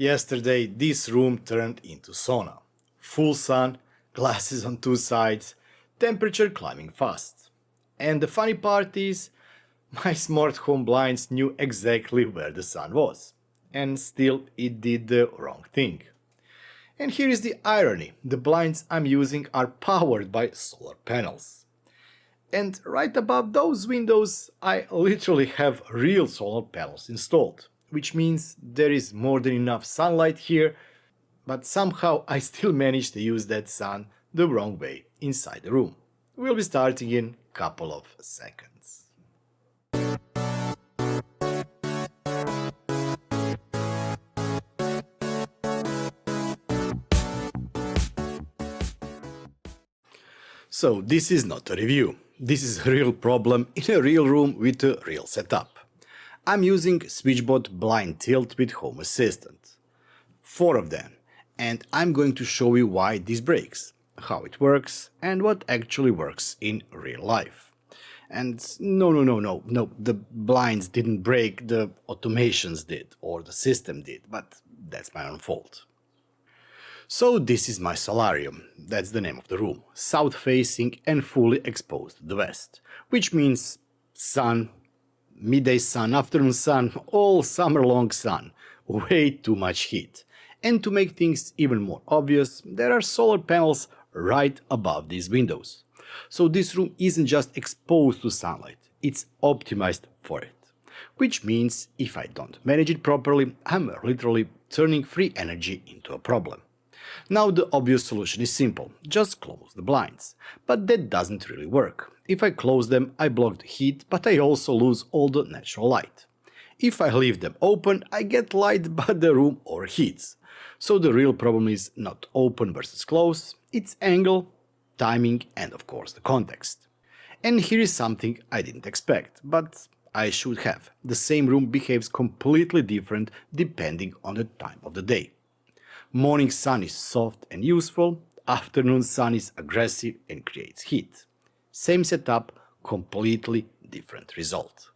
Yesterday, this room turned into sauna. Full sun, glasses on two sides, temperature climbing fast. And the funny part is, my smart home blinds knew exactly where the sun was. And still it did the wrong thing. And here is the irony, the blinds I'm using are powered by solar panels. And right above those windows, I literally have real solar panels installed, which means there is more than enough sunlight here, but somehow I still managed to use that sun the wrong way inside the room. We'll be starting in a couple of seconds. So this is not a review. This is a real problem in a real room with a real setup. I'm using SwitchBot Blind Tilt with Home Assistant. 4 of them. And I'm going to show you why this breaks, how it works, and what actually works in real life. And no, the blinds didn't break, the automations did, or the system did, but that's my own fault. So this is my solarium, that's the name of the room, south-facing and fully exposed to the west, which means sun, midday sun, afternoon sun, all summer-long sun, way too much heat. And to make things even more obvious, there are solar panels right above these windows. So this room isn't just exposed to sunlight, it's optimized for it. Which means if I don't manage it properly, I'm literally turning free energy into a problem. Now the obvious solution is simple, just close the blinds. But that doesn't really work. If I close them, I block the heat, but I also lose all the natural light. If I leave them open, I get light but the room overheats. So the real problem is not open versus close, it's angle, timing and of course the context. And here is something I didn't expect, but I should have. The same room behaves completely different depending on the time of the day. Morning sun is soft and useful, afternoon sun is aggressive and creates heat. Same setup, completely different result.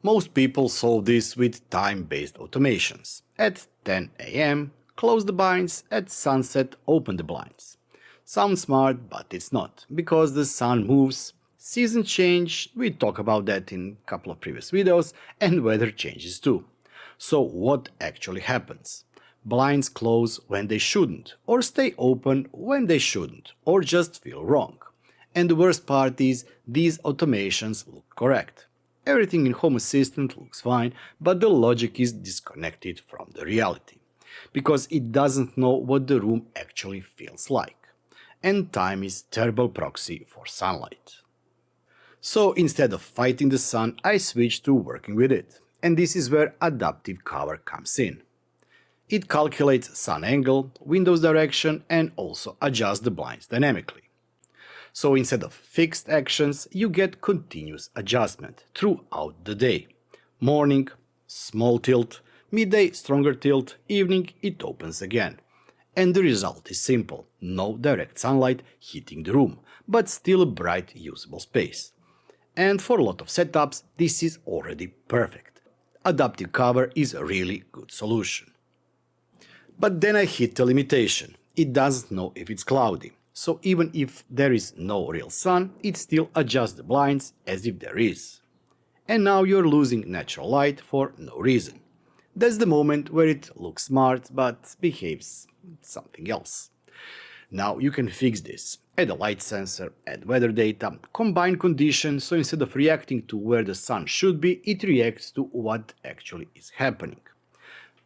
Most people solve this with time-based automations. At 10 AM, close the blinds, at sunset, open the blinds. Sounds smart, but it's not, because the sun moves, season change, we talk about that in a couple of previous videos, and weather changes too. So what actually happens? Blinds close when they shouldn't, or stay open when they shouldn't, or just feel wrong. And the worst part is, these automations look correct. Everything in Home Assistant looks fine, but the logic is disconnected from the reality. Because it doesn't know what the room actually feels like. And time is terrible proxy for sunlight. So instead of fighting the sun, I switched to working with it. And this is where adaptive cover comes in. It calculates sun angle, windows direction and also adjusts the blinds dynamically. So instead of fixed actions, you get continuous adjustment throughout the day. Morning, small tilt, midday, stronger tilt, evening, it opens again. And the result is simple, no direct sunlight hitting the room, but still a bright usable space. And for a lot of setups, this is already perfect. Adaptive cover is a really good solution. But then I hit the limitation. It doesn't know if it's cloudy. So even if there is no real sun, it still adjusts the blinds as if there is. And now you're losing natural light for no reason. That's the moment where it looks smart but behaves something else. Now you can fix this. Add a light sensor, add weather data, combine conditions, so instead of reacting to where the sun should be, it reacts to what actually is happening.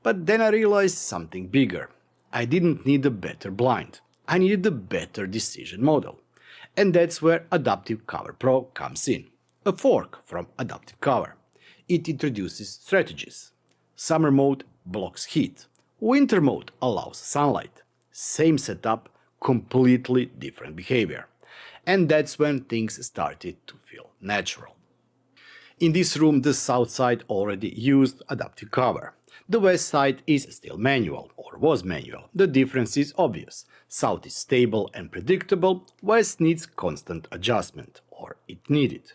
But then I realized something bigger. I didn't need a better blind. I needed a better decision model. And that's where Adaptive Cover Pro comes in. A fork from Adaptive Cover. It introduces strategies. Summer mode blocks heat. Winter mode allows sunlight. Same setup, completely different behavior. And that's when things started to feel natural. In this room, the south side already used Adaptive Cover. The west side is still manual, or was manual. The difference is obvious. South is stable and predictable, west needs constant adjustment, or it needed.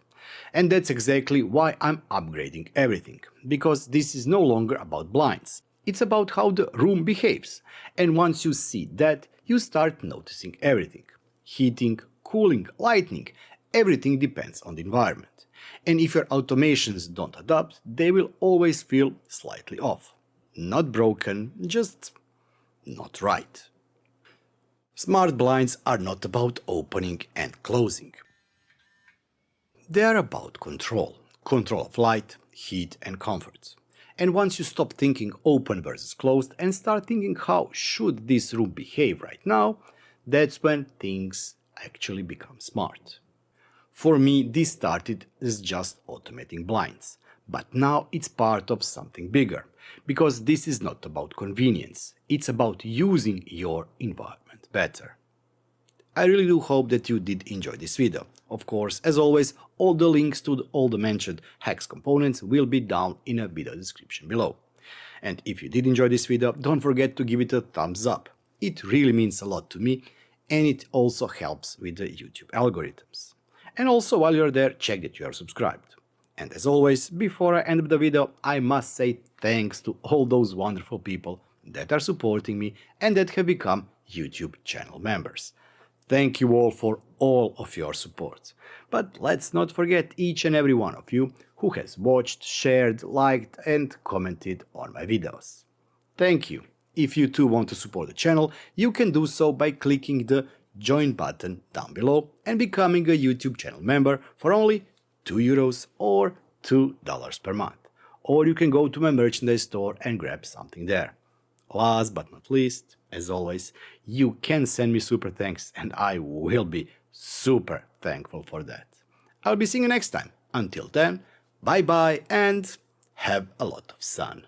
And that's exactly why I'm upgrading everything, because this is no longer about blinds. It's about how the room behaves. And once you see that, you start noticing everything. Heating, cooling, lighting, everything depends on the environment. And if your automations don't adapt, they will always feel slightly off. Not broken, just not right. Smart blinds are not about opening and closing. They are about control. Control of light, heat and comfort. And once you stop thinking open versus closed and start thinking how should this room behave right now, that's when things actually become smart. For me, this started as just automating blinds, but now it's part of something bigger, because this is not about convenience, it's about using your environment better. I really do hope that you did enjoy this video. Of course, as always, all the links to all the mentioned HACS components will be down in a video description below. And if you did enjoy this video, don't forget to give it a thumbs up. It really means a lot to me, and it also helps with the YouTube algorithms. And also while you're there, check that you are subscribed. And as always, before I end up the video, I must say thanks to all those wonderful people that are supporting me and that have become YouTube channel members. Thank you all for all of your support. But let's not forget each and every one of you who has watched, shared, liked and commented on my videos. Thank you. If you too want to support the channel, you can do so by clicking the join button down below and becoming a YouTube channel member for only €2 or $2 per month. Or you can go to my merchandise store and grab something there. Last but not least, as always, you can send me super thanks and I will be super thankful for that. I'll be seeing you next time. Until then, bye bye and have a lot of sun.